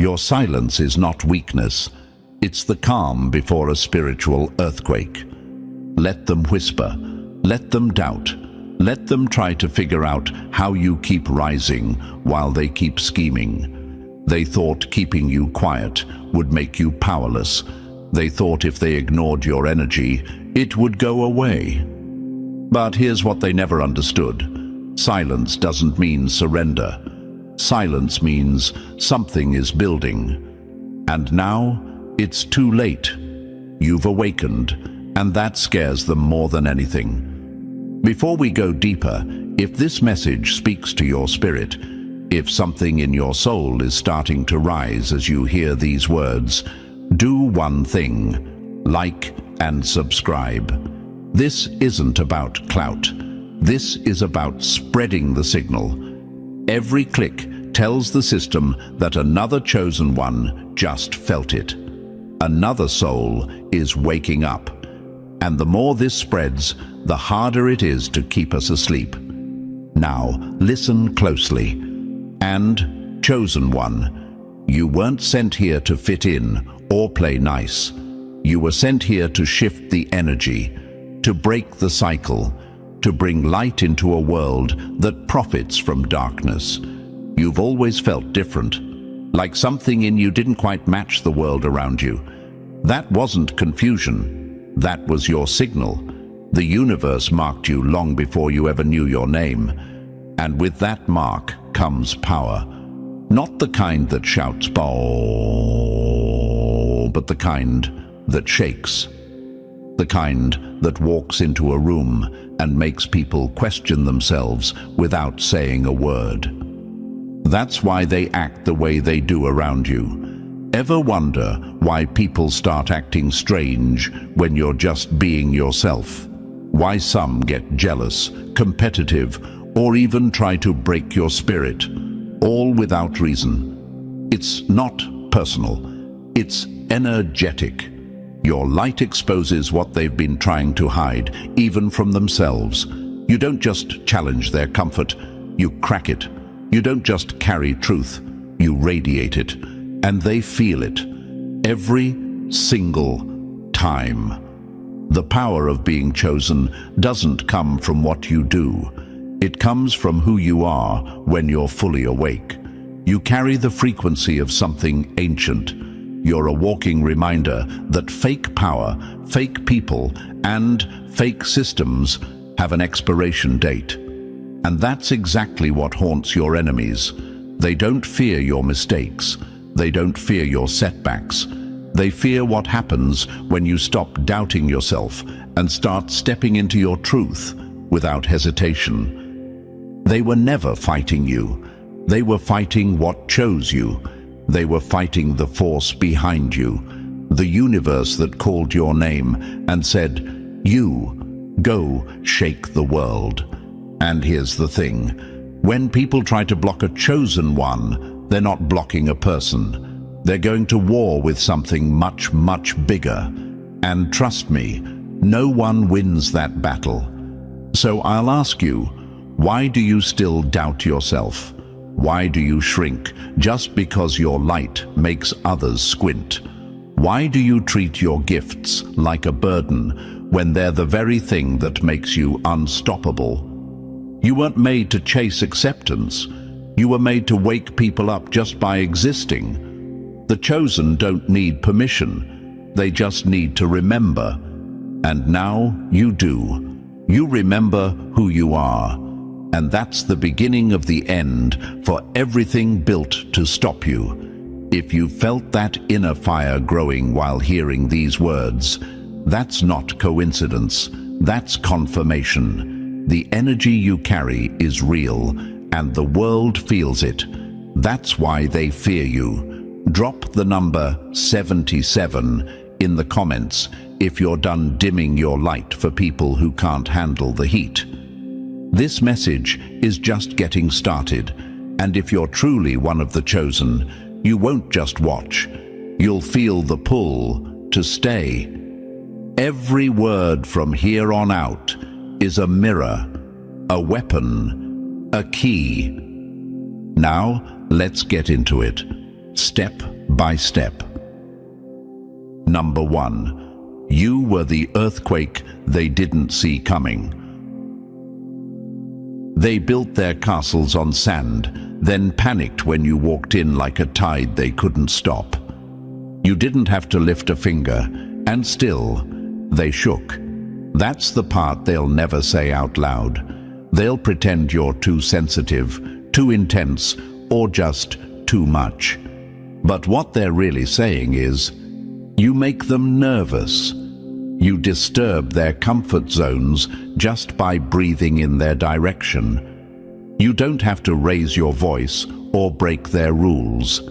Your silence is not weakness. It's the calm before a spiritual earthquake. Let them whisper. Let them doubt. Let them try to figure out how you keep rising while they keep scheming. They thought keeping you quiet would make you powerless. They thought if they ignored your energy, it would go away. But here's what they never understood. Silence doesn't mean surrender. Silence means something is building. And now, it's too late. You've awakened, and that scares them more than anything. Before we go deeper, if this message speaks to your spirit, if something in your soul is starting to rise as you hear these words, do one thing: like and subscribe. This isn't about clout. This is about spreading the signal. Every click tells the system that another chosen one just felt it. Another soul is waking up. And the more this spreads, the harder it is to keep us asleep. Now, listen closely. And, chosen one, you weren't sent here to fit in or play nice. You were sent here to shift the energy, to break the cycle, to bring light into a world that profits from darkness. You've always felt different, like something in you didn't quite match the world around you. That wasn't confusion. That was your signal. The universe marked you long before you ever knew your name. And with that mark comes power. Not the kind that shouts "Bow," but the kind that shakes. The kind that walks into a room and makes people question themselves without saying a word. That's why they act the way they do around you. Ever wonder why people start acting strange when you're just being yourself? Why some get jealous, competitive, or even try to break your spirit, all without reason? It's not personal. It's energetic. Your light exposes what they've been trying to hide, even from themselves. You don't just challenge their comfort, you crack it. You don't just carry truth, you radiate it. And they feel it, every single time. The power of being chosen doesn't come from what you do. It comes from who you are when you're fully awake. You carry the frequency of something ancient. You're a walking reminder that fake power, fake people, and fake systems have an expiration date. And that's exactly what haunts your enemies. They don't fear your mistakes. They don't fear your setbacks. They fear what happens when you stop doubting yourself and start stepping into your truth without hesitation. They were never fighting you. They were fighting what chose you. They were fighting the force behind you, the universe that called your name and said, "You, go shake the world." And here's the thing. When people try to block a chosen one, they're not blocking a person. They're going to war with something much, much bigger. And trust me, no one wins that battle. So I'll ask you, why do you still doubt yourself? Why do you shrink just because your light makes others squint? Why do you treat your gifts like a burden when they're the very thing that makes you unstoppable? You weren't made to chase acceptance. You were made to wake people up just by existing. The chosen don't need permission. They just need to remember. And now you do. You remember who you are. And that's the beginning of the end for everything built to stop you. If you felt that inner fire growing while hearing these words, that's not coincidence. That's confirmation. The energy you carry is real, and the world feels it. That's why they fear you. Drop the number 77 in the comments if you're done dimming your light for people who can't handle the heat. This message is just getting started, and if you're truly one of the chosen, you won't just watch. You'll feel the pull to stay. Every word from here on out is a mirror, a weapon, a key. Now, let's get into it. Step by step. Number 1. You were the earthquake they didn't see coming. They built their castles on sand, then panicked when you walked in like a tide they couldn't stop. You didn't have to lift a finger, and still, they shook. That's the part they'll never say out loud. They'll pretend you're too sensitive, too intense, or just too much. But what they're really saying is, you make them nervous. You disturb their comfort zones just by breathing in their direction. You don't have to raise your voice or break their rules.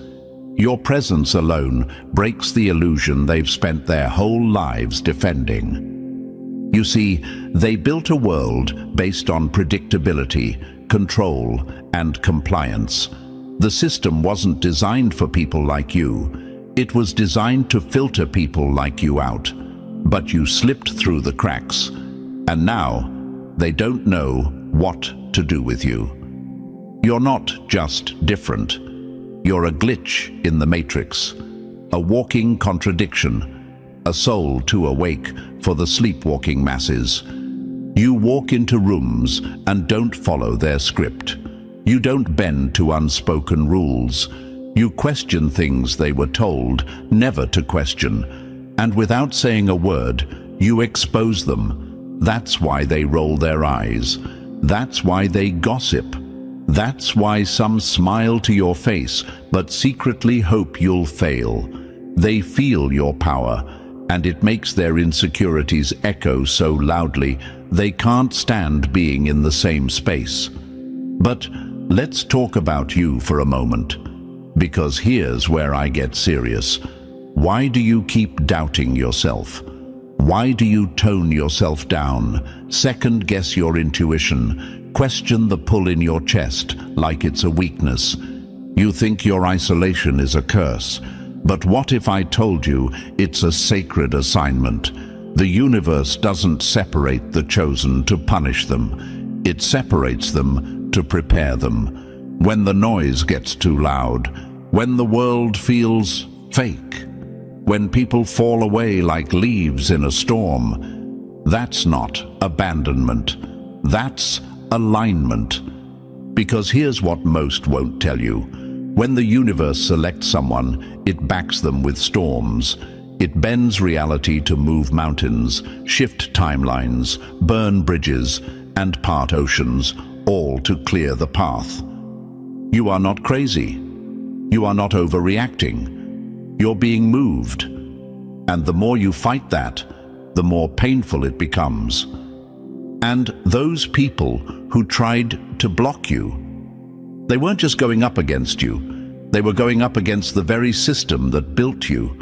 Your presence alone breaks the illusion they've spent their whole lives defending. You see, they built a world based on predictability, control, and compliance. The system wasn't designed for people like you. It was designed to filter people like you out. But you slipped through the cracks, and now they don't know what to do with you. You're not just different. You're a glitch in the matrix, a walking contradiction, a soul too awake for the sleepwalking masses. You walk into rooms and don't follow their script. You don't bend to unspoken rules. You question things they were told never to question, and without saying a word, you expose them. That's why they roll their eyes. That's why they gossip. That's why some smile to your face, but secretly hope you'll fail. They feel your power, and it makes their insecurities echo so loudly they can't stand being in the same space. But let's talk about you for a moment, because here's where I get serious. Why do you keep doubting yourself? Why do you tone yourself down, second-guess your intuition, question the pull in your chest like it's a weakness? You think your isolation is a curse. But what if I told you it's a sacred assignment? The universe doesn't separate the chosen to punish them. It separates them to prepare them. When the noise gets too loud, when the world feels fake, when people fall away like leaves in a storm, that's not abandonment. That's alignment. Because here's what most won't tell you. When the universe selects someone, it backs them with storms. It bends reality to move mountains, shift timelines, burn bridges, and part oceans, all to clear the path. You are not crazy. You are not overreacting. You're being moved. And the more you fight that, the more painful it becomes. And those people who tried to block you, they weren't just going up against you. They were going up against the very system that built you.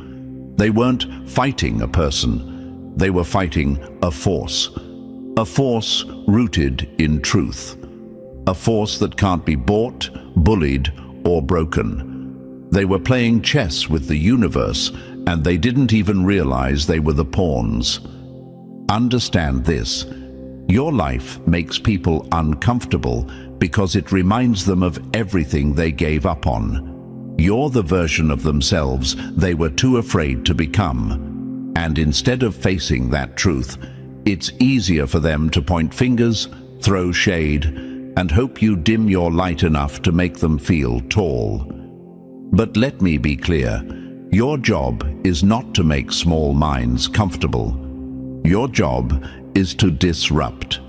They weren't fighting a person. They were fighting a force rooted in truth. A force that can't be bought, bullied, or broken. They were playing chess with the universe, and they didn't even realize they were the pawns. Understand this. Your life makes people uncomfortable because it reminds them of everything they gave up on. You're the version of themselves they were too afraid to become. And instead of facing that truth, it's easier for them to point fingers, throw shade, and hope you dim your light enough to make them feel tall. But let me be clear, your job is not to make small minds comfortable. Your job is to disrupt,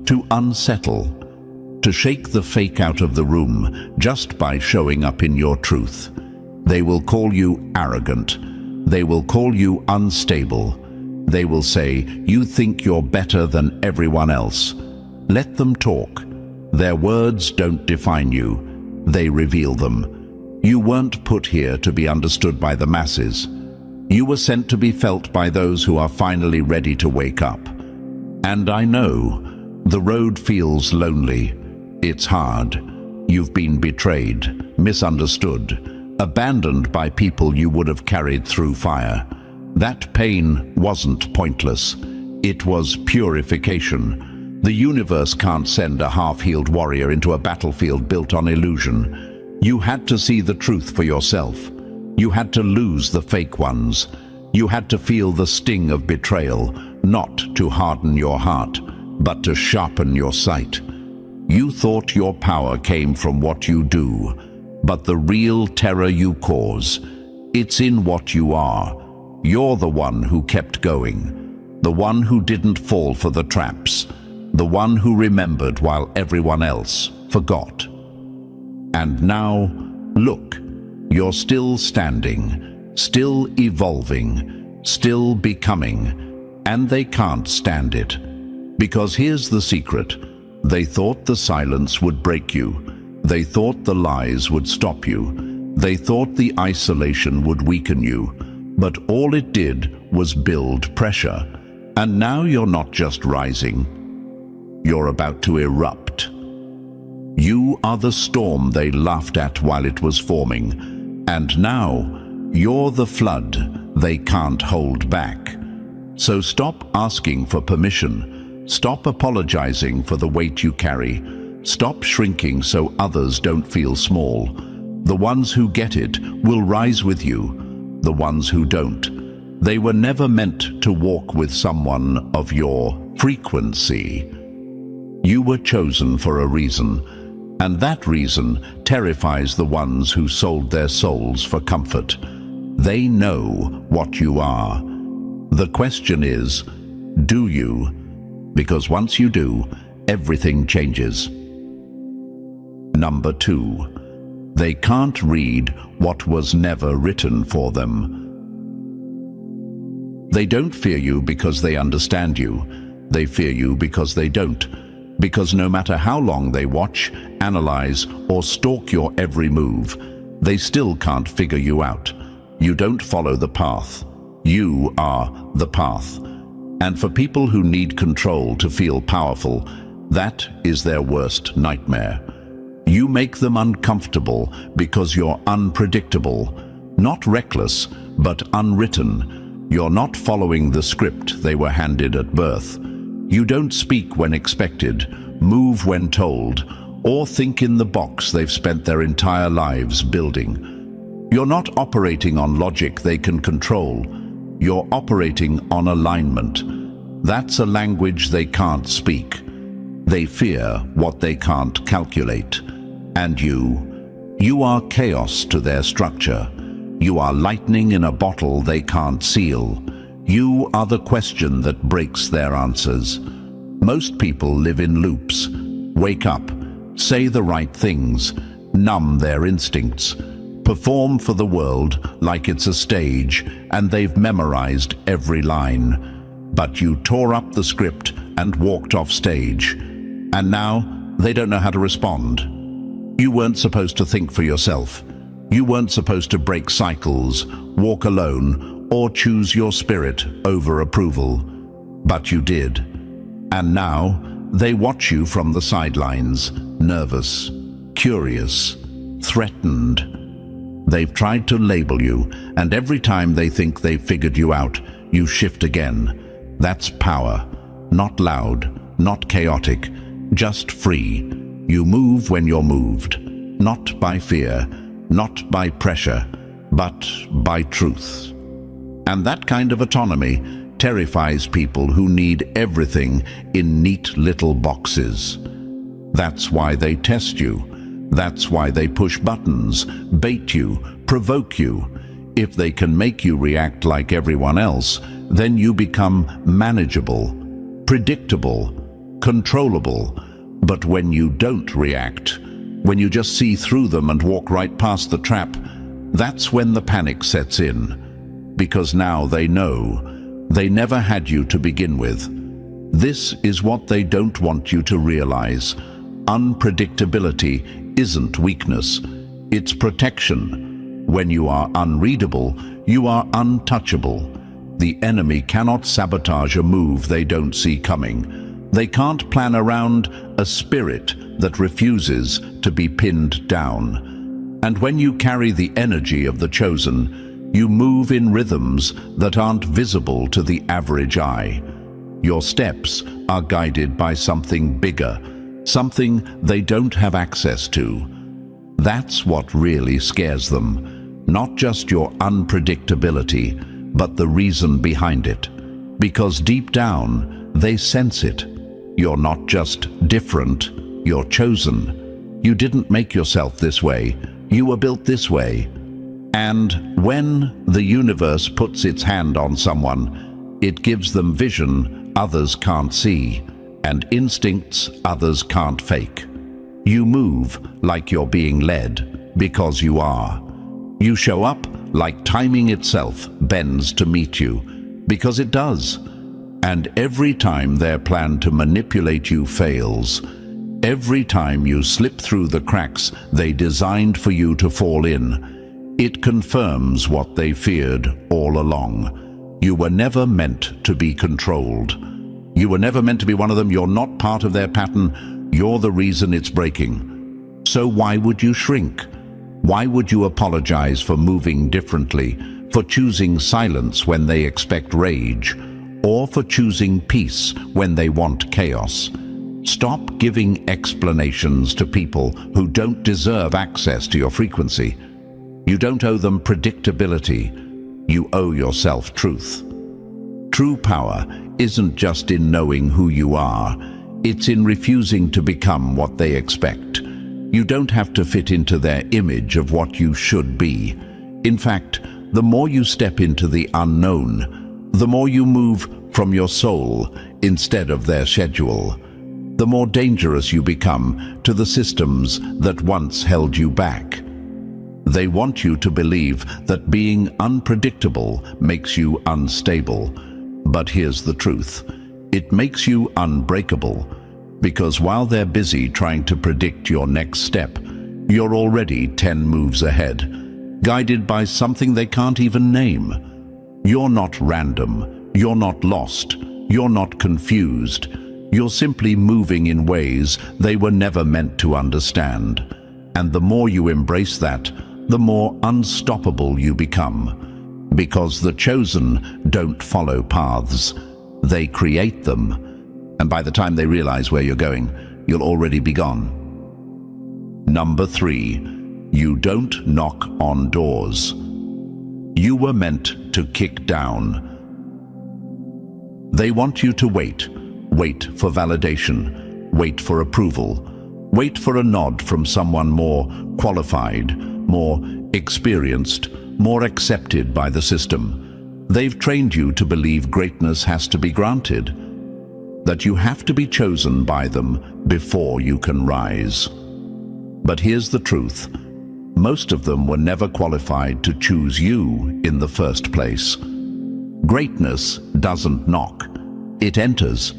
to unsettle, to shake the fake out of the room just by showing up in your truth. They will call you arrogant. They will call you unstable. They will say, you think you're better than everyone else. Let them talk. Their words don't define you. They reveal them. You weren't put here to be understood by the masses. You were sent to be felt by those who are finally ready to wake up. And I know, the road feels lonely. It's hard. You've been betrayed, misunderstood, abandoned by people you would have carried through fire. That pain wasn't pointless. It was purification. The universe can't send a half-healed warrior into a battlefield built on illusion. You had to see the truth for yourself. You had to lose the fake ones. You had to feel the sting of betrayal, not to harden your heart, but to sharpen your sight. You thought your power came from what you do, but the real terror you cause, it's in what you are. You're the one who kept going, the one who didn't fall for the traps, the one who remembered while everyone else forgot. And now, look, you're still standing, still evolving, still becoming, and they can't stand it. Because here's the secret. They thought the silence would break you. They thought the lies would stop you. They thought the isolation would weaken you. But all it did was build pressure. And now you're not just rising. You're about to erupt. You are the storm they laughed at while it was forming. And now, you're the flood they can't hold back. So stop asking for permission. Stop apologizing for the weight you carry. Stop shrinking so others don't feel small. The ones who get it will rise with you. The ones who don't, they were never meant to walk with someone of your frequency. You were chosen for a reason. And that reason terrifies the ones who sold their souls for comfort. They know what you are. The question is, do you? Because once you do, everything changes. Number 2, they can't read what was never written for them. They don't fear you because they understand you. They fear you because they don't. Because no matter how long they watch, analyze, or stalk your every move, they still can't figure you out. You don't follow the path. You are the path. And for people who need control to feel powerful, that is their worst nightmare. You make them uncomfortable because you're unpredictable, not reckless, but unwritten. You're not following the script they were handed at birth. You don't speak when expected, move when told, or think in the box they've spent their entire lives building. You're not operating on logic they can control. You're operating on alignment. That's a language they can't speak. They fear what they can't calculate. And you are chaos to their structure. You are lightning in a bottle they can't seal. You are the question that breaks their answers. Most people live in loops. Wake up, say the right things, numb their instincts, perform for the world like it's a stage, and they've memorized every line. But you tore up the script and walked off stage. And now they don't know how to respond. You weren't supposed to think for yourself. You weren't supposed to break cycles, walk alone, or choose your spirit over approval. But you did. And now they watch you from the sidelines, nervous, curious, threatened. They've tried to label you, and every time they think they've figured you out, you shift again. That's power. Not loud, not chaotic, just free. You move when you're moved, not by fear, not by pressure, but by truth. And that kind of autonomy terrifies people who need everything in neat little boxes. That's why they test you. That's why they push buttons, bait you, provoke you. If they can make you react like everyone else, then you become manageable, predictable, controllable. But when you don't react, when you just see through them and walk right past the trap, that's when the panic sets in. Because now they know they never had you to begin with. This is what they don't want you to realize. Unpredictability isn't weakness, it's protection. When you are unreadable, you are untouchable. The enemy cannot sabotage a move they don't see coming. They can't plan around a spirit that refuses to be pinned down. And when you carry the energy of the chosen, you move in rhythms that aren't visible to the average eye. Your steps are guided by something bigger, something they don't have access to. That's what really scares them. not just your unpredictability, but the reason behind it. Because deep down, they sense it. You're not just different, you're chosen. You didn't make yourself this way, you were built this way. And when the universe puts its hand on someone, it gives them vision others can't see, and instincts others can't fake. You move like you're being led, because you are. You show up like timing itself bends to meet you, because it does. And every time their plan to manipulate you fails, every time you slip through the cracks they designed for you to fall in, it confirms what they feared all along. You were never meant to be controlled. You were never meant to be one of them. You're not part of their pattern. You're the reason it's breaking. So why would you shrink? Why would you apologize for moving differently, for choosing silence when they expect rage, or for choosing peace when they want chaos? Stop giving explanations to people who don't deserve access to your frequency. You don't owe them predictability. You owe yourself truth. True power isn't just in knowing who you are. It's in refusing to become what they expect. You don't have to fit into their image of what you should be. In fact, the more you step into the unknown, the more you move from your soul instead of their schedule, the more dangerous you become to the systems that once held you back. They want you to believe that being unpredictable makes you unstable. But here's the truth. It makes you unbreakable, because while they're busy trying to predict your next step, you're already 10 moves ahead, guided by something they can't even name. You're not random, you're not lost, you're not confused. You're simply moving in ways they were never meant to understand. And the more you embrace that, the more unstoppable you become. Because the chosen don't follow paths, they create them. And by the time they realize where you're going, you'll already be gone. Number 3, you don't knock on doors. You were meant to kick down. They want you to wait for validation, wait for approval, wait for a nod from someone more qualified, more experienced, more accepted by the system. They've trained you to believe greatness has to be granted, that you have to be chosen by them before you can rise. But here's the truth. Most of them were never qualified to choose you in the first place. Greatness doesn't knock, it enters.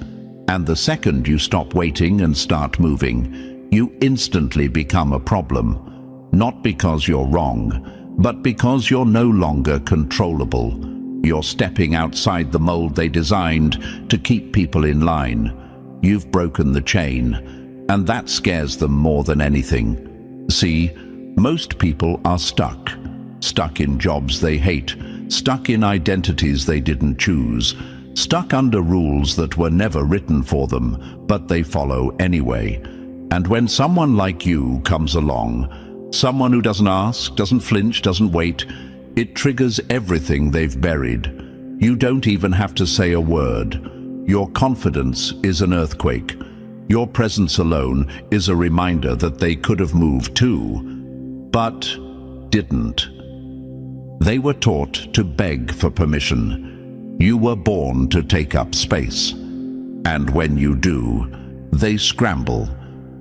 And the second you stop waiting and start moving, you instantly become a problem. Not because you're wrong, but because you're no longer controllable. You're stepping outside the mold they designed to keep people in line. You've broken the chain, and that scares them more than anything. See, most people are stuck in jobs they hate, stuck in identities they didn't choose, stuck under rules that were never written for them, but they follow anyway. And when someone like you comes along, someone who doesn't ask, doesn't flinch, doesn't wait, it triggers everything they've buried. You don't even have to say a word. Your confidence is an earthquake. Your presence alone is a reminder that they could have moved too, but didn't. They were taught to beg for permission. You were born to take up space. And when you do, they scramble,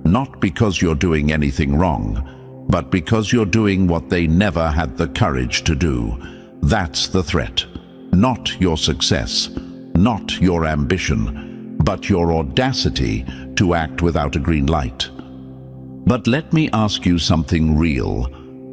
not because you're doing anything wrong, but because you're doing what they never had the courage to do. That's the threat. Not your success, not your ambition, but your audacity to act without a green light. But let me ask you something real.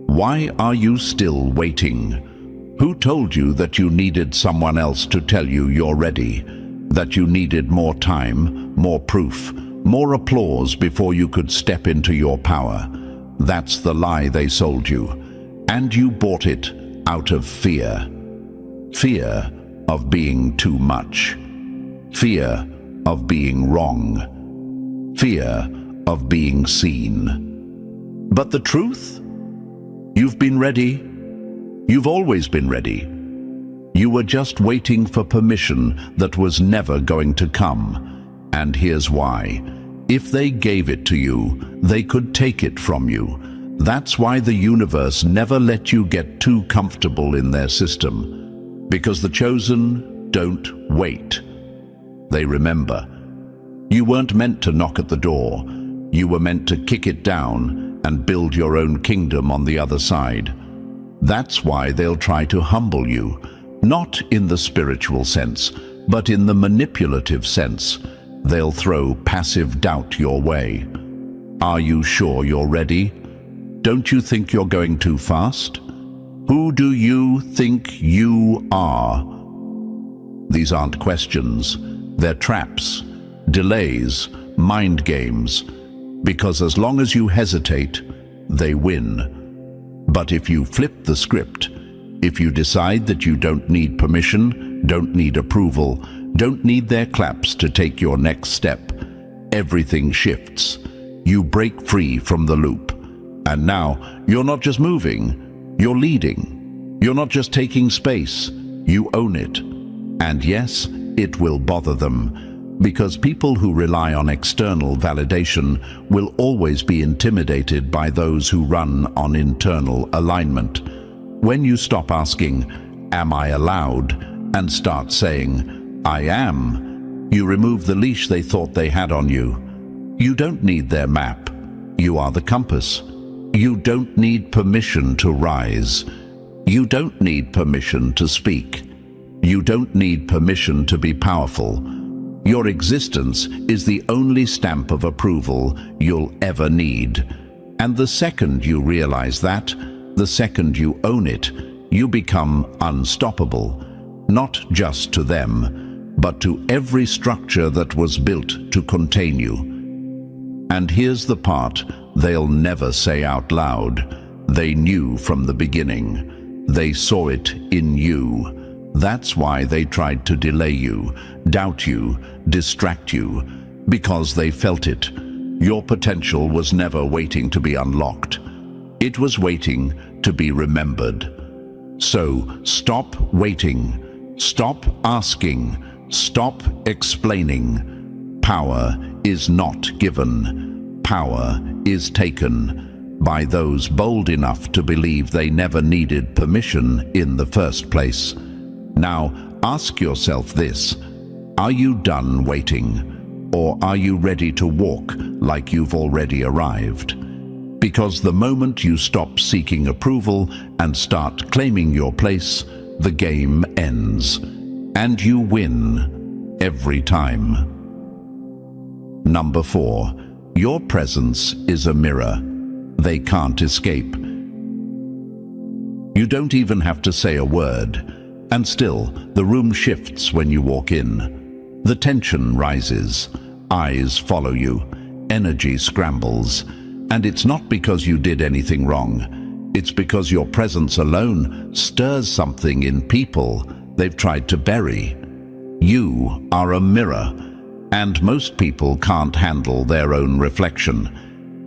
Why are you still waiting? Who told you that you needed someone else to tell you you're ready? That you needed more time, more proof, more applause before you could step into your power? That's the lie they sold you. And you bought it out of fear. Fear of being too much. Fear of being wrong. Fear of being seen. But the truth? You've been ready. You've always been ready. You were just waiting for permission that was never going to come. And here's why. If they gave it to you, they could take it from you. That's why the universe never let you get too comfortable in their system. Because the chosen don't wait. They remember. You weren't meant to knock at the door. You were meant to kick it down and build your own kingdom on the other side. That's why they'll try to humble you, not in the spiritual sense, but in the manipulative sense. They'll throw passive doubt your way. Are you sure you're ready? Don't you think you're going too fast? Who do you think you are? These aren't questions. They're traps, delays, mind games. Because as long as you hesitate, they win. But if you flip the script, if you decide that you don't need permission, don't need approval, don't need their claps to take your next step, everything shifts. You break free from the loop. And now, you're not just moving, you're leading. You're not just taking space, you own it. And yes, it will bother them. Because people who rely on external validation will always be intimidated by those who run on internal alignment. When you stop asking, "Am I allowed?" and start saying, "I am," you remove the leash they thought they had on you. You don't need their map. You are the compass. You don't need permission to rise. You don't need permission to speak. You don't need permission to be powerful. Your existence is the only stamp of approval you'll ever need. And the second you realize that, the second you own it, you become unstoppable, not just to them, but to every structure that was built to contain you. And here's the part they'll never say out loud. They knew from the beginning. They saw it in you. That's why they tried to delay you, doubt you, distract you, because they felt it. Your potential was never waiting to be unlocked. It was waiting to be remembered. So stop waiting, stop asking, stop explaining. Power is not given. Power is taken by those bold enough to believe they never needed permission in the first place. Now, ask yourself this. Are you done waiting? Or are you ready to walk like you've already arrived? Because the moment you stop seeking approval and start claiming your place, the game ends. And you win every time. Number 4. Your presence is a mirror. They can't escape. You don't even have to say a word. And still, the room shifts when you walk in. The tension rises. Eyes follow you. Energy scrambles. And it's not because you did anything wrong. It's because your presence alone stirs something in people they've tried to bury. You are a mirror, and most people can't handle their own reflection.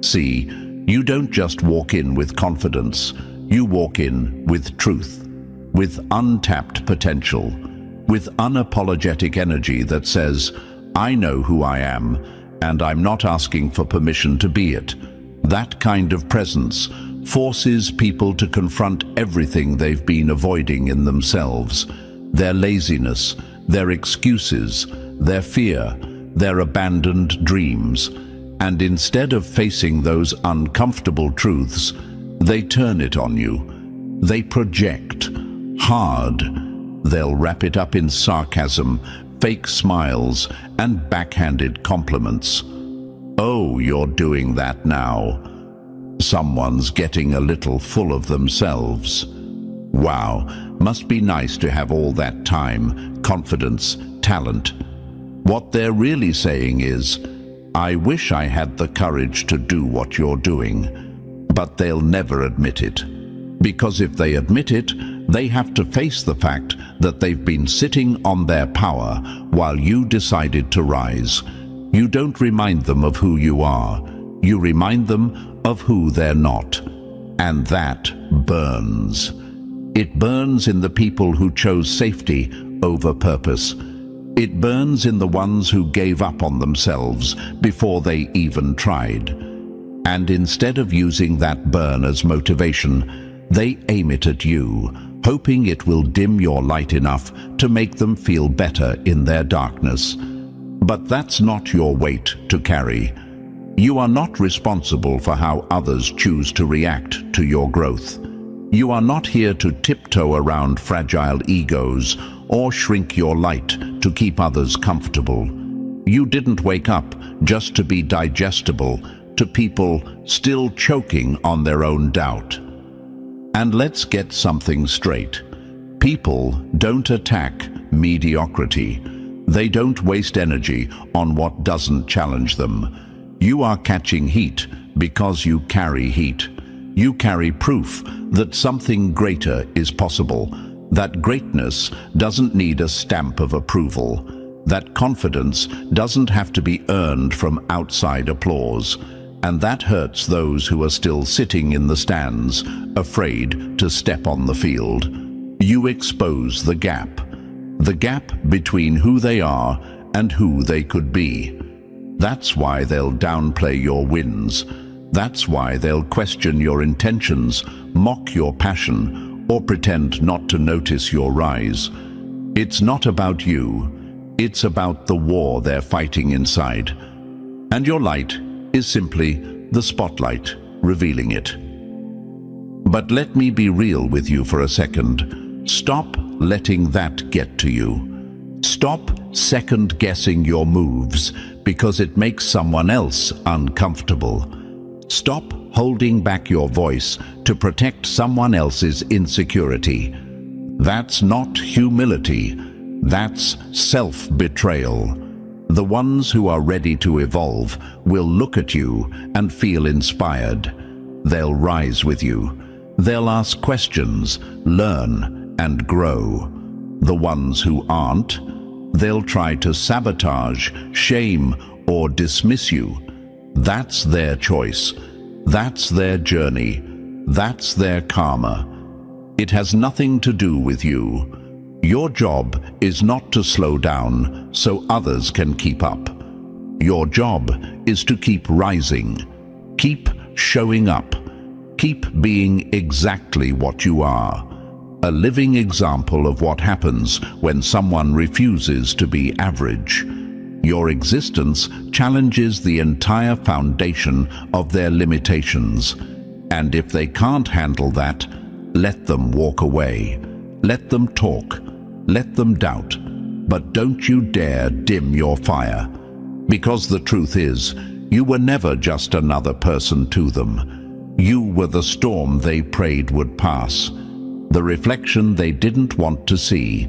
See, you don't just walk in with confidence. You walk in with truth. With untapped potential, with unapologetic energy that says, "I know who I am, and I'm not asking for permission to be it." That kind of presence forces people to confront everything they've been avoiding in themselves. Their laziness, their excuses, their fear, their abandoned dreams. And instead of facing those uncomfortable truths, they turn it on you. They project. Hard. They'll wrap it up in sarcasm, fake smiles, and backhanded compliments. Oh, you're doing that now. Someone's getting a little full of themselves. Wow, must be nice to have all that time, confidence, talent. What they're really saying is, "I wish I had the courage to do what you're doing." But they'll never admit it. Because if they admit it, they have to face the fact that they've been sitting on their power while you decided to rise. You don't remind them of who you are. You remind them of who they're not. And that burns. It burns in the people who chose safety over purpose. It burns in the ones who gave up on themselves before they even tried. And instead of using that burn as motivation, they aim it at you, hoping it will dim your light enough to make them feel better in their darkness. But that's not your weight to carry. You are not responsible for how others choose to react to your growth. You are not here to tiptoe around fragile egos or shrink your light to keep others comfortable. You didn't wake up just to be digestible to people still choking on their own doubt. And let's get something straight. People don't attack mediocrity. They don't waste energy on what doesn't challenge them. You are catching heat because you carry heat. You carry proof that something greater is possible, that greatness doesn't need a stamp of approval, that confidence doesn't have to be earned from outside applause, and that hurts those who are still sitting in the stands, afraid to step on the field. You expose the gap between who they are and who they could be. That's why they'll downplay your wins. That's why they'll question your intentions, mock your passion, or pretend not to notice your rise. It's not about you. It's about the war they're fighting inside. And your light is simply the spotlight revealing it. But let me be real with you for a second. Stop letting that get to you. Stop second-guessing your moves because it makes someone else uncomfortable. Stop holding back your voice to protect someone else's insecurity. That's not humility. That's self-betrayal. The ones who are ready to evolve will look at you and feel inspired. They'll rise with you. They'll ask questions, learn, and grow. The ones who aren't, they'll try to sabotage, shame, or dismiss you. That's their choice. That's their journey. That's their karma. It has nothing to do with you. Your job is not to slow down so others can keep up. Your job is to keep rising. Keep showing up. Keep being exactly what you are. A living example of what happens when someone refuses to be average. Your existence challenges the entire foundation of their limitations. And if they can't handle that, let them walk away. Let them talk. Let them doubt. But don't you dare dim your fire. Because the truth is, you were never just another person to them. You were the storm they prayed would pass. The reflection they didn't want to see.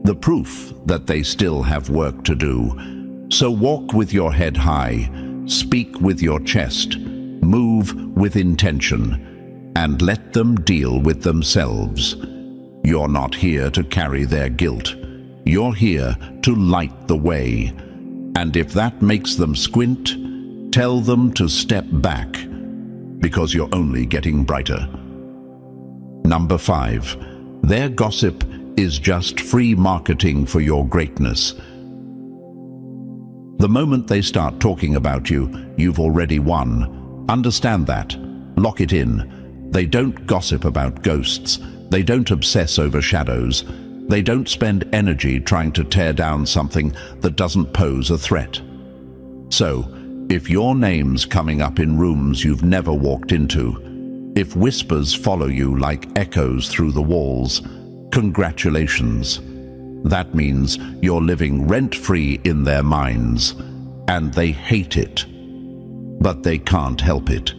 The proof that they still have work to do. So walk with your head high, speak with your chest, move with intention, and let them deal with themselves. You're not here to carry their guilt. You're here to light the way. And if that makes them squint, tell them to step back, because you're only getting brighter. Number 5, their gossip is just free marketing for your greatness. The moment they start talking about you, you've already won. Understand that. Lock it in. They don't gossip about ghosts. They don't obsess over shadows. They don't spend energy trying to tear down something that doesn't pose a threat. So, if your name's coming up in rooms you've never walked into, if whispers follow you like echoes through the walls, congratulations. That means you're living rent-free in their minds, and they hate it. But they can't help it.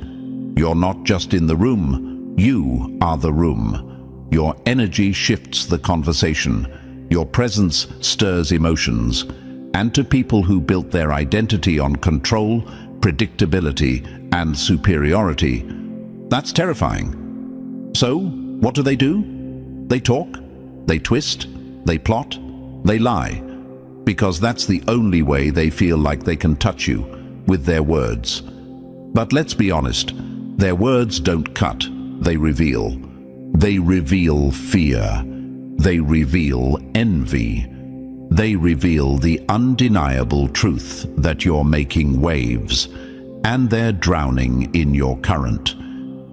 You're not just in the room, you are the room. Your energy shifts the conversation. Your presence stirs emotions. And to people who built their identity on control, predictability, and superiority, that's terrifying. So, what do? They talk, they twist, they plot, they lie, because that's the only way they feel like they can touch you, with their words. But let's be honest, their words don't cut, they reveal. They reveal fear. They reveal envy. They reveal the undeniable truth that you're making waves, and they're drowning in your current.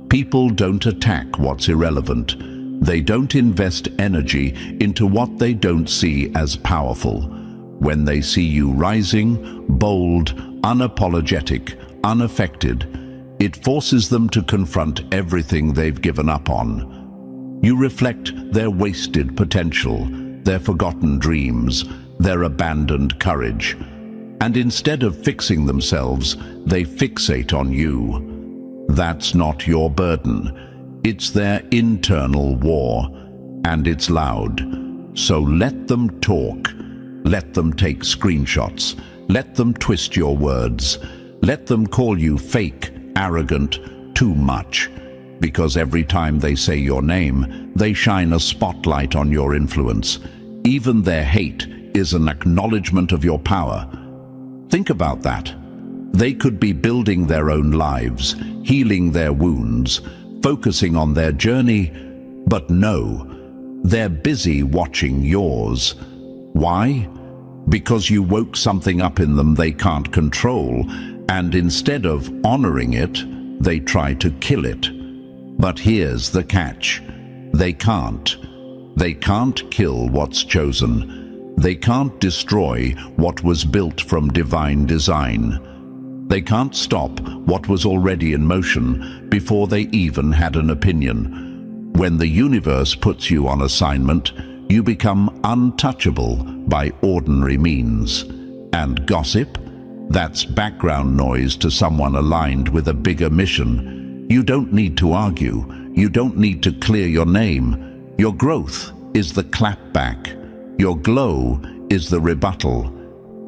People don't attack what's irrelevant. They don't invest energy into what they don't see as powerful. When they see you rising, bold, unapologetic, unaffected, it forces them to confront everything they've given up on. You reflect their wasted potential, their forgotten dreams, their abandoned courage. And instead of fixing themselves, they fixate on you. That's not your burden. It's their internal war, and it's loud. So let them talk. Let them take screenshots. Let them twist your words. Let them call you fake, arrogant, too much. Because every time they say your name, they shine a spotlight on your influence. Even their hate is an acknowledgement of your power. Think about that. They could be building their own lives, healing their wounds, focusing on their journey, but no, they're busy watching yours. Why? Because you woke something up in them they can't control, and instead of honoring it, they try to kill it. But here's the catch. They can't. They can't kill what's chosen. They can't destroy what was built from divine design. They can't stop what was already in motion before they even had an opinion. When the universe puts you on assignment, you become untouchable by ordinary means. And gossip? That's background noise to someone aligned with a bigger mission. You don't need to argue. You don't need to clear your name. Your growth is the clapback. Your glow is the rebuttal.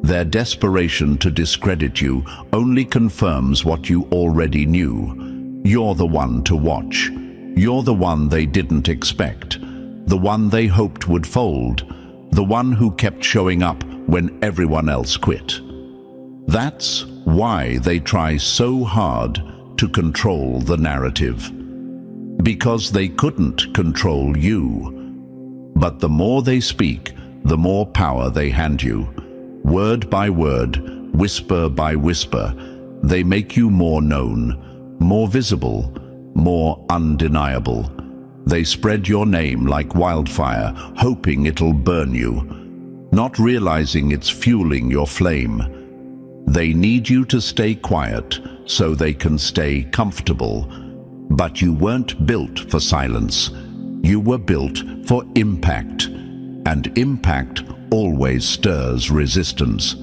Their desperation to discredit you only confirms what you already knew. You're the one to watch. You're the one they didn't expect. The one they hoped would fold. The one who kept showing up when everyone else quit. That's why they try so hard to control the narrative. Because they couldn't control you. But the more they speak, the more power they hand you. Word by word, whisper by whisper, they make you more known, more visible, more undeniable. They spread your name like wildfire, hoping it'll burn you, not realizing it's fueling your flame. They need you to stay quiet so they can stay comfortable. But you weren't built for silence. You were built for impact. And impact always stirs resistance.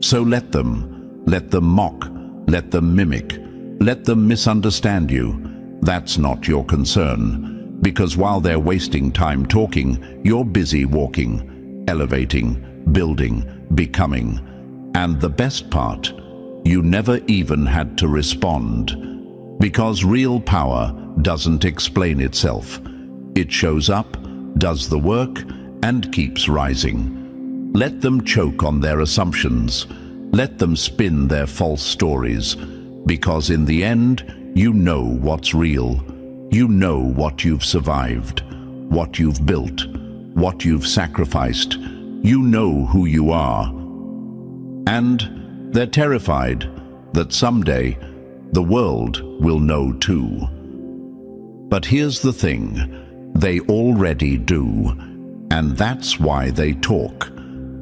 So let them mock, let them mimic, let them misunderstand you. That's not your concern, because while they're wasting time talking, you're busy walking, elevating, building, becoming. And the best part, you never even had to respond, because real power doesn't explain itself. It shows up, does the work, and keeps rising. Let them choke on their assumptions. Let them spin their false stories, because in the end, you know what's real. You know what you've survived, what you've built, what you've sacrificed. You know who you are. And they're terrified that someday the world will know too. But here's the thing, they already do, and that's why they talk.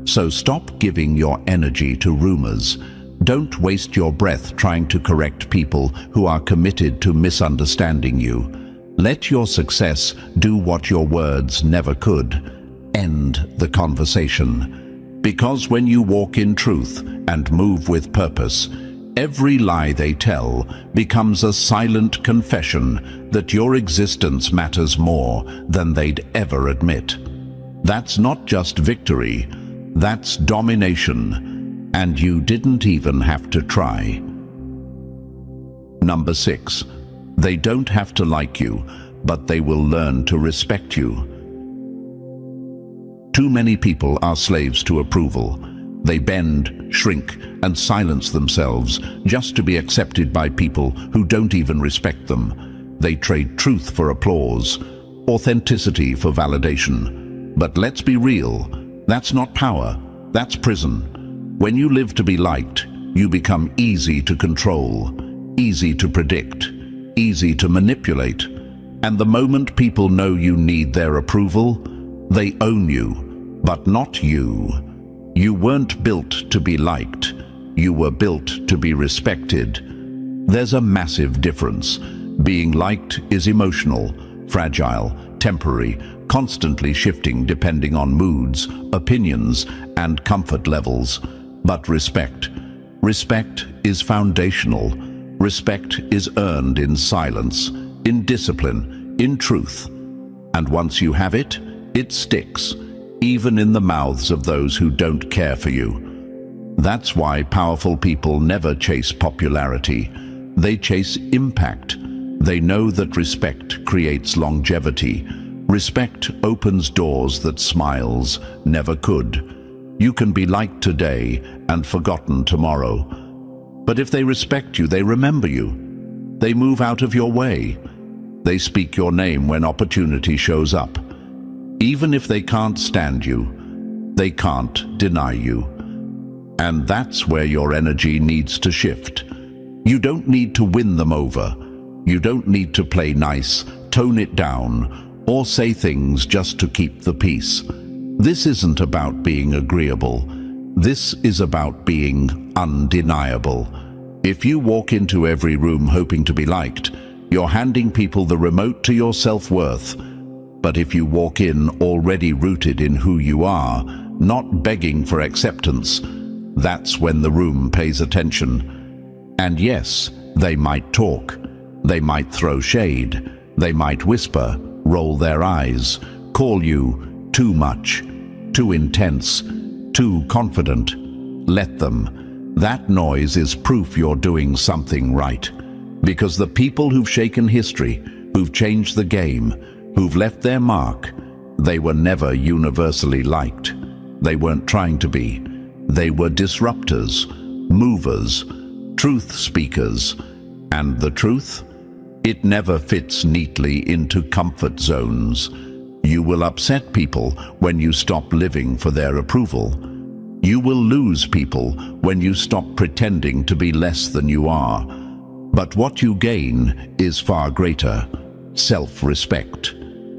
So stop giving your energy to rumors. Don't waste your breath trying to correct people who are committed to misunderstanding you. Let your success do what your words never could. End the conversation. Because when you walk in truth and move with purpose, every lie they tell becomes a silent confession that your existence matters more than they'd ever admit. That's not just victory, that's domination, and you didn't even have to try. Number 6, they don't have to like you, but they will learn to respect you. Too many people are slaves to approval. They bend, shrink, and silence themselves just to be accepted by people who don't even respect them. They trade truth for applause, authenticity for validation. But let's be real, that's not power, that's prison. When you live to be liked, you become easy to control, easy to predict, easy to manipulate. And the moment people know you need their approval, they own you, but not you. You weren't built to be liked. You were built to be respected. There's a massive difference. Being liked is emotional, fragile, temporary, constantly shifting depending on moods, opinions, and comfort levels. But respect is foundational. Respect is earned in silence, in discipline, in truth. And once you have it, it sticks, even in the mouths of those who don't care for you. That's why powerful people never chase popularity. They chase impact. They know that respect creates longevity. Respect opens doors that smiles never could. You can be liked today and forgotten tomorrow. But if they respect you, they remember you. They move out of your way. They speak your name when opportunity shows up. Even if they can't stand you, they can't deny you. And that's where your energy needs to shift. You don't need to win them over. You don't need to play nice, tone it down, or say things just to keep the peace. This isn't about being agreeable. This is about being undeniable. If you walk into every room hoping to be liked, you're handing people the remote to your self-worth. But if you walk in already rooted in who you are, not begging for acceptance, that's when the room pays attention. And yes, they might talk. They might throw shade. They might whisper, roll their eyes, call you too much, too intense, too confident. Let them. That noise is proof you're doing something right. Because the people who've shaken history, who've changed the game, who've left their mark, they were never universally liked. They weren't trying to be. They were disruptors, movers, truth speakers. And the truth? It never fits neatly into comfort zones. You will upset people when you stop living for their approval. You will lose people when you stop pretending to be less than you are. But what you gain is far greater: self-respect.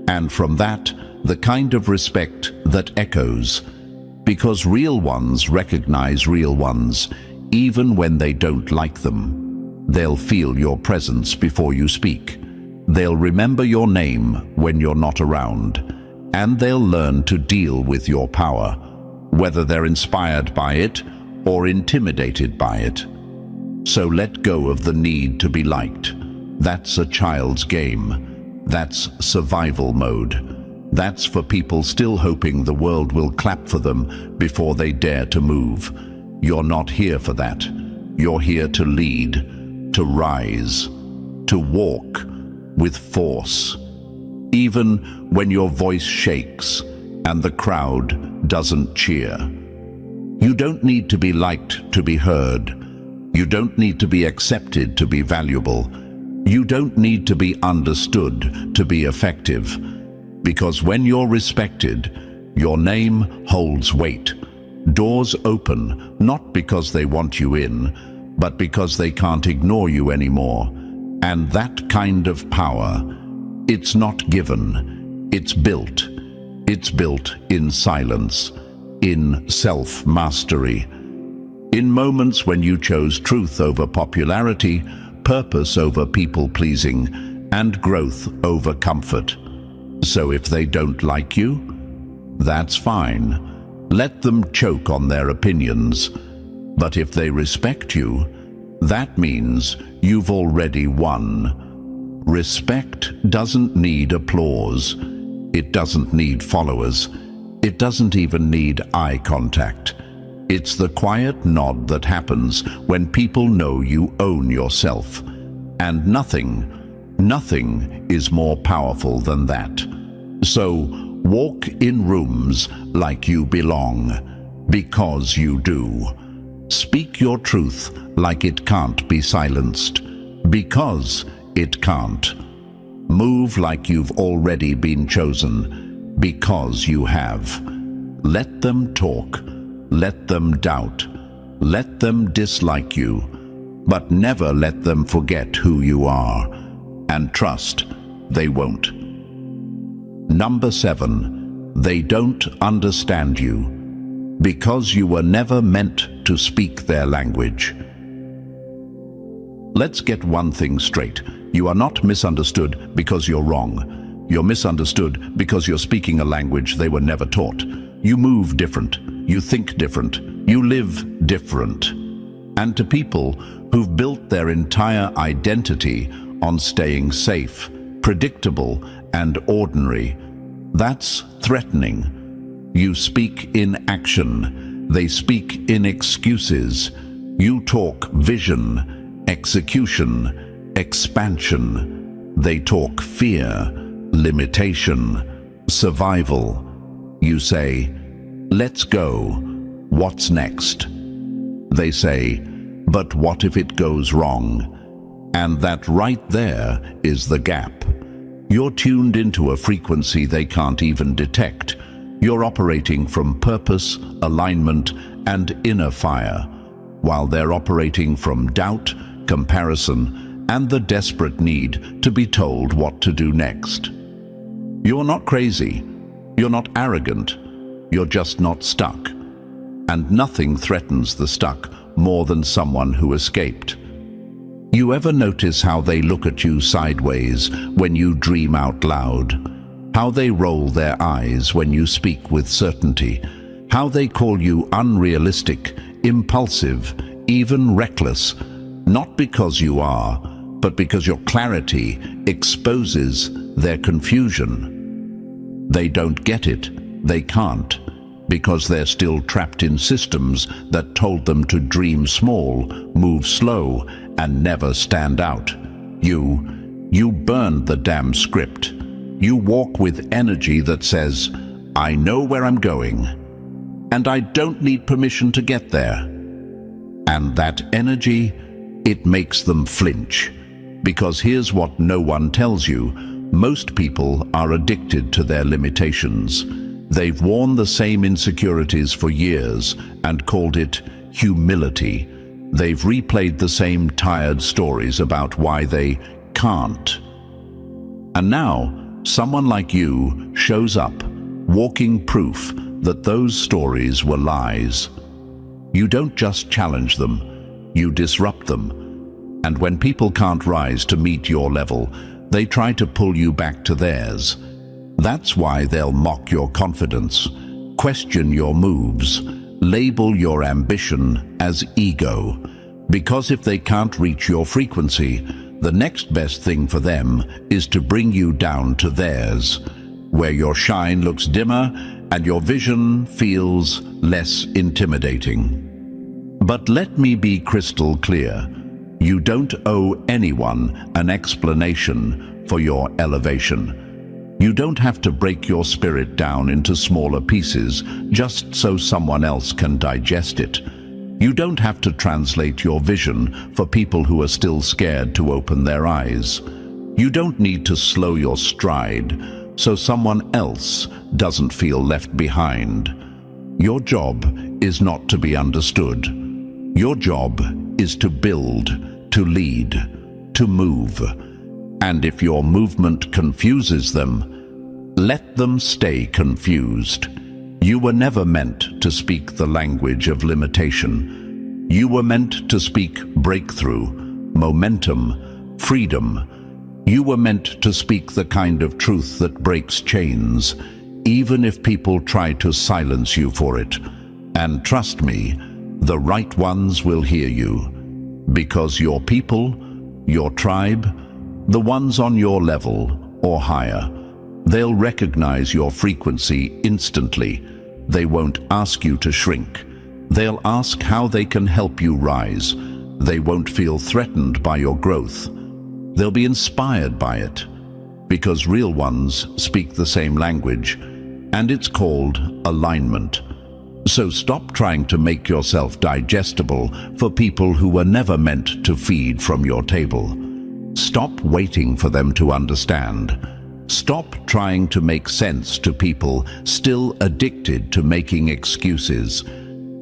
And from that, the kind of respect that echoes. Because real ones recognize real ones, even when they don't like them. They'll feel your presence before you speak. They'll remember your name when you're not around. And they'll learn to deal with your power, whether they're inspired by it or intimidated by it. So let go of the need to be liked. That's a child's game. That's survival mode. That's for people still hoping the world will clap for them before they dare to move. You're not here for that. You're here to lead, to rise, to walk with force. Even when your voice shakes and the crowd doesn't cheer. You don't need to be liked to be heard. You don't need to be accepted to be valuable. You don't need to be understood to be effective. Because when you're respected, your name holds weight. Doors open, not because they want you in, but because they can't ignore you anymore. And that kind of power, it's not given, it's built. It's built in silence, in self-mastery. In moments when you chose truth over popularity, purpose over people-pleasing, and growth over comfort. So if they don't like you, that's fine. Let them choke on their opinions. But if they respect you, that means you've already won. Respect doesn't need applause. It doesn't need followers. It doesn't even need eye contact. It's the quiet nod that happens when people know you own yourself. And nothing is more powerful than that. So walk in rooms like you belong, because you do. Speak your truth like it can't be silenced, because it can't. Move like you've already been chosen, because you have. Let them talk, let them doubt, let them dislike you, but never let them forget who you are, and trust they won't. Number 7, they don't understand you, because you were never meant to speak their language. Let's get one thing straight. You are not misunderstood because you're wrong. You're misunderstood because you're speaking a language they were never taught. You move different. You think different. You live different. And to people who've built their entire identity on staying safe, predictable, and ordinary, that's threatening. You speak in action. They speak in excuses. You talk vision, execution, expansion. They talk fear, limitation, survival. You say, let's go. What's next? They say, but what if it goes wrong? And that right there is the gap. You're tuned into a frequency they can't even detect. You're operating from purpose, alignment, and inner fire, while they're operating from doubt, comparison, and the desperate need to be told what to do next. You're not crazy. You're not arrogant. You're just not stuck. And nothing threatens the stuck more than someone who escaped. You ever notice how they look at you sideways when you dream out loud? How they roll their eyes when you speak with certainty? How they call you unrealistic, impulsive, even reckless, not because you are, but because your clarity exposes their confusion. They don't get it. They can't, because they're still trapped in systems that told them to dream small, move slow, and never stand out. You burned the damn script. You walk with energy that says, I know where I'm going, and I don't need permission to get there. And that energy, it makes them flinch. Because here's what no one tells you. Most people are addicted to their limitations. They've worn the same insecurities for years and called it humility. They've replayed the same tired stories about why they can't. And now, someone like you shows up, walking proof that those stories were lies. You don't just challenge them, you disrupt them. And when people can't rise to meet your level, they try to pull you back to theirs. That's why they'll mock your confidence, question your moves, label your ambition as ego. Because if they can't reach your frequency, the next best thing for them is to bring you down to theirs, where your shine looks dimmer and your vision feels less intimidating. But let me be crystal clear. You don't owe anyone an explanation for your elevation. You don't have to break your spirit down into smaller pieces just so someone else can digest it. You don't have to translate your vision for people who are still scared to open their eyes. You don't need to slow your stride so someone else doesn't feel left behind. Your job is not to be understood. Your job is to build, to lead, to move. And if your movement confuses them, let them stay confused. You were never meant to speak the language of limitation. You were meant to speak breakthrough, momentum, freedom. You were meant to speak the kind of truth that breaks chains, even if people try to silence you for it. And trust me, the right ones will hear you. Because your people, your tribe, the ones on your level or higher, they'll recognize your frequency instantly. They won't ask you to shrink. They'll ask how they can help you rise. They won't feel threatened by your growth. They'll be inspired by it, because real ones speak the same language, and it's called alignment. So stop trying to make yourself digestible for people who were never meant to feed from your table. Stop waiting for them to understand. Stop trying to make sense to people still addicted to making excuses.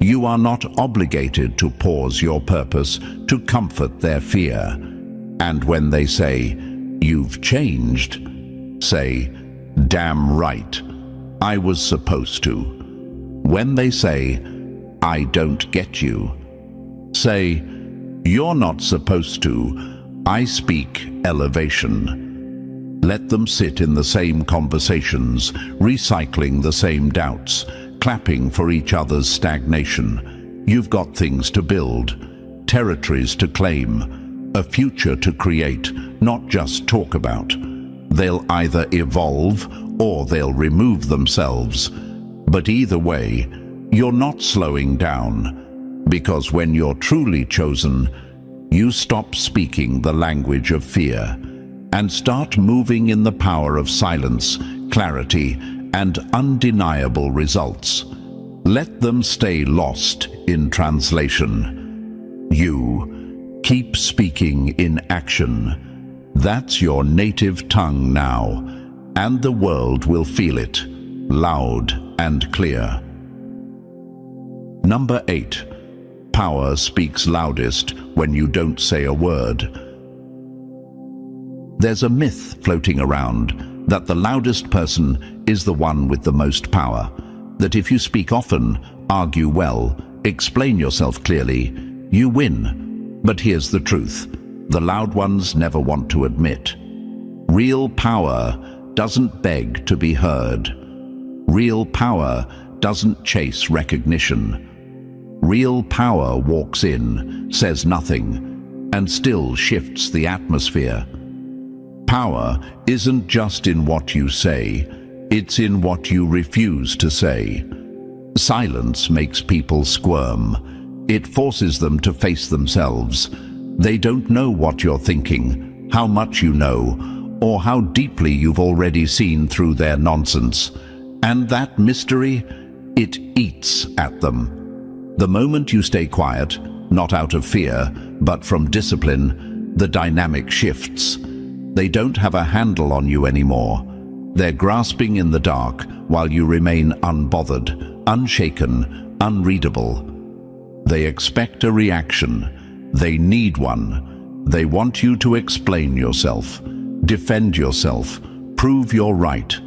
You are not obligated to pause your purpose to comfort their fear. And when they say, "You've changed," say, "Damn right, I was supposed to." When they say, "I don't get you," say, "You're not supposed to. I speak elevation." Let them sit in the same conversations, recycling the same doubts, clapping for each other's stagnation. You've got things to build, territories to claim, a future to create, not just talk about. They'll either evolve or they'll remove themselves. But either way, you're not slowing down, because when you're truly chosen, you stop speaking the language of fear and start moving in the power of silence, clarity, and undeniable results. Let them stay lost in translation. You keep speaking in action. That's your native tongue now, and the world will feel it, loud and clear. Number 8. Power speaks loudest when you don't say a word. There's a myth floating around that the loudest person is the one with the most power, that if you speak often, argue well, explain yourself clearly, you win. But here's the truth: the loud ones never want to admit. Real power doesn't beg to be heard. Real power doesn't chase recognition. Real power walks in, says nothing, and still shifts the atmosphere. Power isn't just in what you say, it's in what you refuse to say. Silence makes people squirm. It forces them to face themselves. They don't know what you're thinking, how much you know, or how deeply you've already seen through their nonsense. And that mystery, it eats at them. The moment you stay quiet, not out of fear, but from discipline, the dynamic shifts. They don't have a handle on you anymore. They're grasping in the dark while you remain unbothered, unshaken, unreadable. They expect a reaction. They need one. They want you to explain yourself, defend yourself, prove you're right.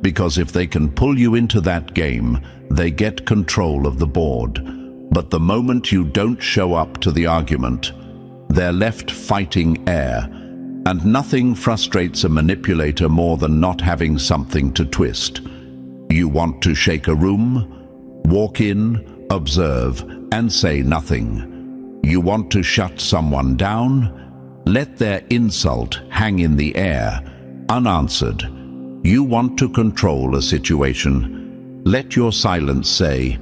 Because if they can pull you into that game, they get control of the board. But the moment you don't show up to the argument, they're left fighting air. And nothing frustrates a manipulator more than not having something to twist. You want to shake a room? Walk in, observe, and say nothing. You want to shut someone down? Let their insult hang in the air, unanswered. You want to control a situation? Let your silence say,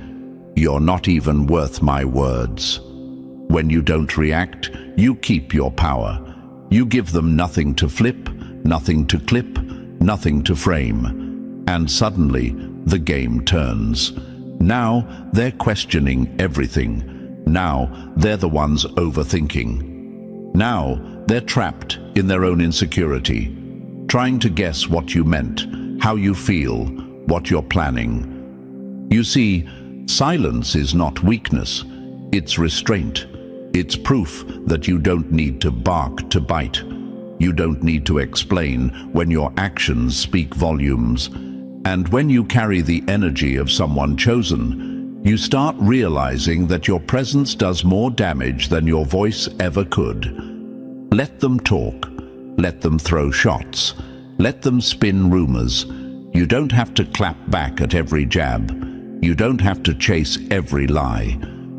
"You're not even worth my words." When you don't react, you keep your power. You give them nothing to flip, nothing to clip, nothing to frame. And suddenly, the game turns. Now they're questioning everything. Now they're the ones overthinking. Now they're trapped in their own insecurity, trying to guess what you meant, how you feel, what you're planning. You see, silence is not weakness, it's restraint. It's proof that you don't need to bark to bite. You don't need to explain when your actions speak volumes. And when you carry the energy of someone chosen, you start realizing that your presence does more damage than your voice ever could. Let them talk. Let them throw shots. Let them spin rumors. You don't have to clap back at every jab. You don't have to chase every lie.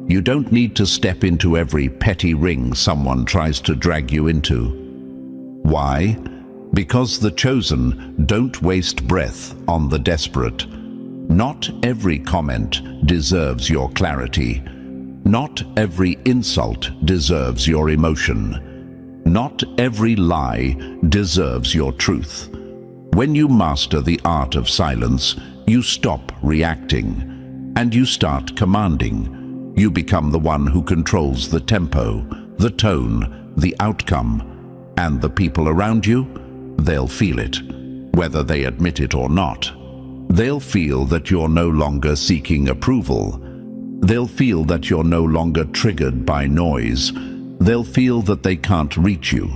You don't need to step into every petty ring someone tries to drag you into. Why? Because the chosen don't waste breath on the desperate. Not every comment deserves your clarity. Not every insult deserves your emotion. Not every lie deserves your truth. When you master the art of silence, you stop reacting, and you start commanding. You become the one who controls the tempo, the tone, the outcome. And the people around you, they'll feel it, whether they admit it or not. They'll feel that you're no longer seeking approval. They'll feel that you're no longer triggered by noise. They'll feel that they can't reach you.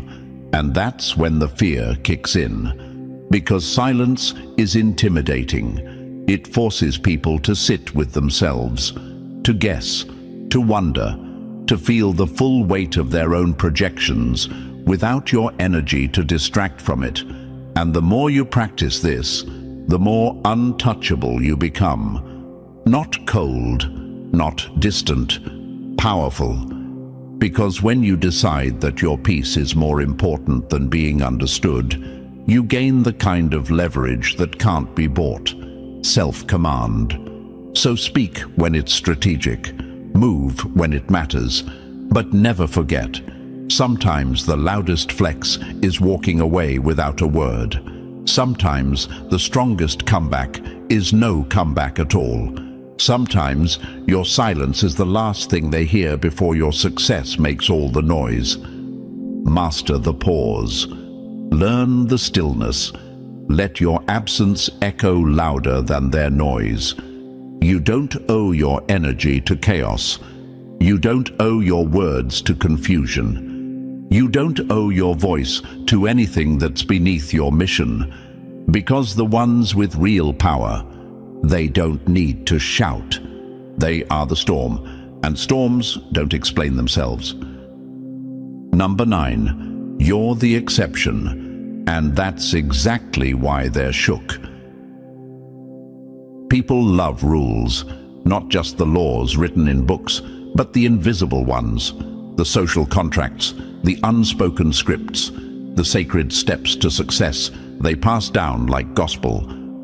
And that's when the fear kicks in. Because silence is intimidating. It forces people to sit with themselves, to guess, to wonder, to feel the full weight of their own projections without your energy to distract from it. And the more you practice this, the more untouchable you become. Not cold, not distant, powerful. Because when you decide that your peace is more important than being understood, you gain the kind of leverage that can't be bought: self-command. So speak when it's strategic, move when it matters, but never forget, sometimes the loudest flex is walking away without a word. Sometimes the strongest comeback is no comeback at all. Sometimes your silence is the last thing they hear before your success makes all the noise. Master the pause. Learn the stillness. Let your absence echo louder than their noise. You don't owe your energy to chaos. You don't owe your words to confusion. You don't owe your voice to anything that's beneath your mission. Because the ones with real power, they don't need to shout. They are the storm, and storms don't explain themselves. Number 9, you're the exception, and that's exactly why they're shook. People love rules, not just the laws written in books, but the invisible ones, the social contracts, the unspoken scripts, the sacred steps to success they pass down like gospel.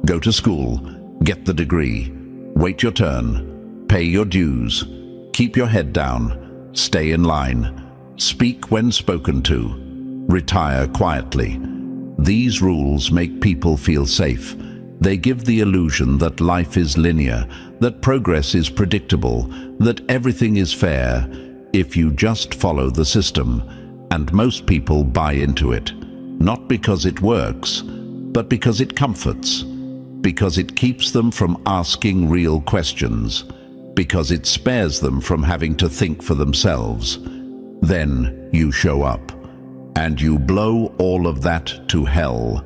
Go to school, get the degree, wait your turn, pay your dues, keep your head down, stay in line, speak when spoken to, retire quietly. These rules make people feel safe. They give the illusion that life is linear, that progress is predictable, that everything is fair if you just follow the system. And most people buy into it, not because it works, but because it comforts, because it keeps them from asking real questions, because it spares them from having to think for themselves. Then you show up, and you blow all of that to hell.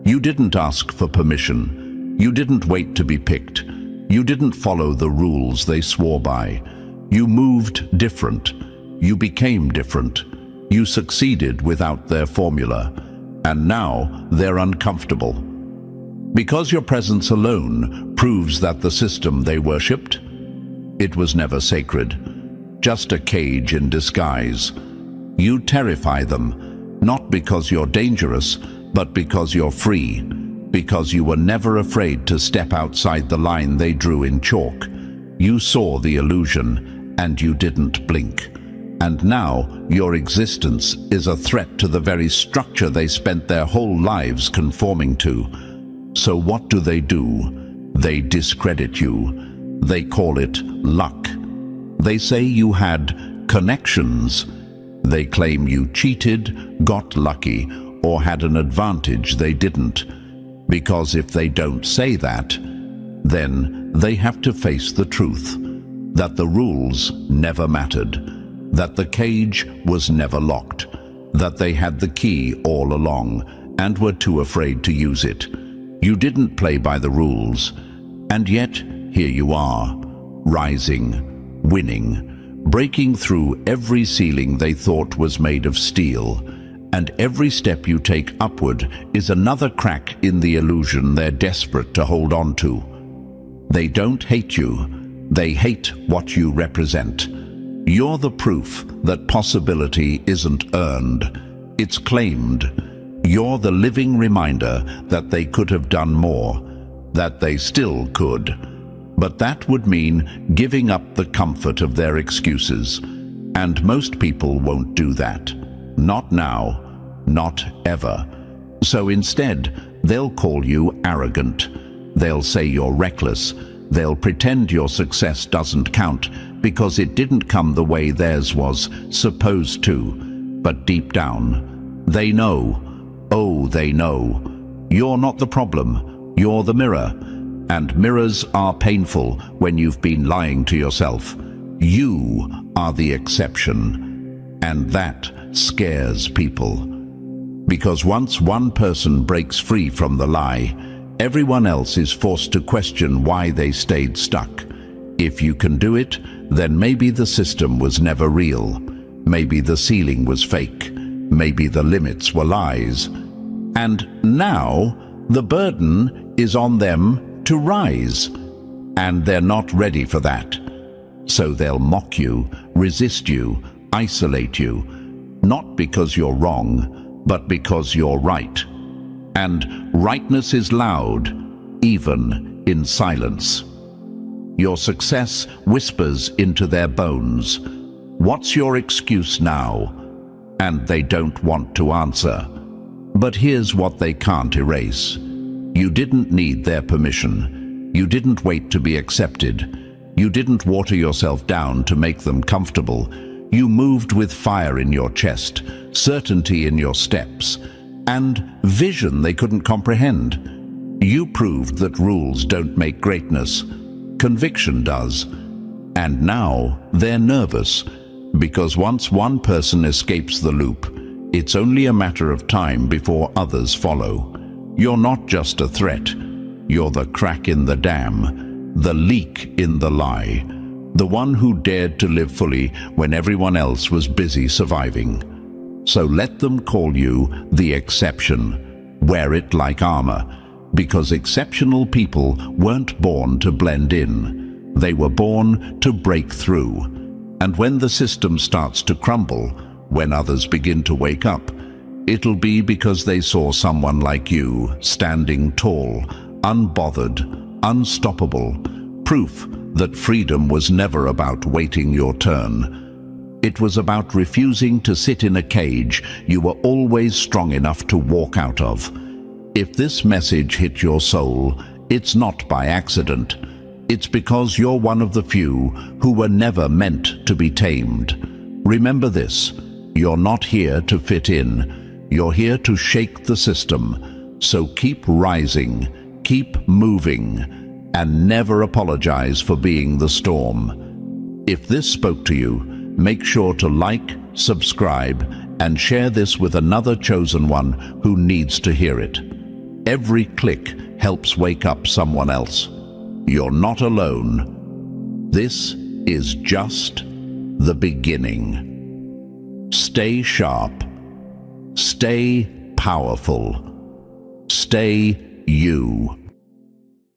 You didn't ask for permission. You didn't wait to be picked. You didn't follow the rules they swore by. You moved different. You became different. You succeeded without their formula. And now they're uncomfortable. Because your presence alone proves that the system they worshipped, it was never sacred, just a cage in disguise. You terrify them, not because you're dangerous, but because you're free, because you were never afraid to step outside the line they drew in chalk. You saw the illusion, and you didn't blink. And now your existence is a threat to the very structure they spent their whole lives conforming to. So what do? They discredit you. They call it luck. They say you had connections. They claim you cheated, got lucky, or had an advantage they didn't. Because if they don't say that, then they have to face the truth, that the rules never mattered, that the cage was never locked, that they had the key all along and were too afraid to use it. You didn't play by the rules, and yet here you are, rising, winning, breaking through every ceiling they thought was made of steel. And every step you take upward is another crack in the illusion they're desperate to hold on to. They don't hate you, they hate what you represent. You're the proof that possibility isn't earned, it's claimed. You're the living reminder that they could have done more, that they still could. But that would mean giving up the comfort of their excuses. And most people won't do that. Not now. Not ever. So instead, they'll call you arrogant. They'll say you're reckless. They'll pretend your success doesn't count because it didn't come the way theirs was supposed to. But deep down, They know, oh, they know. You're not the problem, you're the mirror. And mirrors are painful when you've been lying to yourself. You are the exception, and that scares people. Because once one person breaks free from the lie, everyone else is forced to question why they stayed stuck. If you can do it, then maybe the system was never real. Maybe the ceiling was fake. Maybe the limits were lies. And now the burden is on them to rise. And they're not ready for that. So they'll mock you, resist you, isolate you, not because you're wrong, but because you're right. And rightness is loud, even in silence. Your success whispers into their bones. What's your excuse now? And they don't want to answer. But here's what they can't erase. You didn't need their permission. You didn't wait to be accepted. You didn't water yourself down to make them comfortable. You moved with fire in your chest, certainty in your steps, and vision they couldn't comprehend. You proved that rules don't make greatness. Conviction does. And now they're nervous, because once one person escapes the loop, it's only a matter of time before others follow. You're not just a threat. You're the crack in the dam, the leak in the lie, the one who dared to live fully when everyone else was busy surviving. So let them call you the exception. Wear it like armor, because exceptional people weren't born to blend in. They were born to break through. And when the system starts to crumble, when others begin to wake up, it'll be because they saw someone like you, standing tall, unbothered, unstoppable, proof that freedom was never about waiting your turn. It was about refusing to sit in a cage you were always strong enough to walk out of. If this message hit your soul, it's not by accident. It's because you're one of the few who were never meant to be tamed. Remember this, you're not here to fit in. You're here to shake the system. So keep rising, keep moving, and never apologize for being the storm. If this spoke to you, make sure to like, subscribe, and share this with another chosen one who needs to hear it. Every click helps wake up someone else. You're not alone. This is just the beginning. Stay sharp. Stay powerful. Stay you.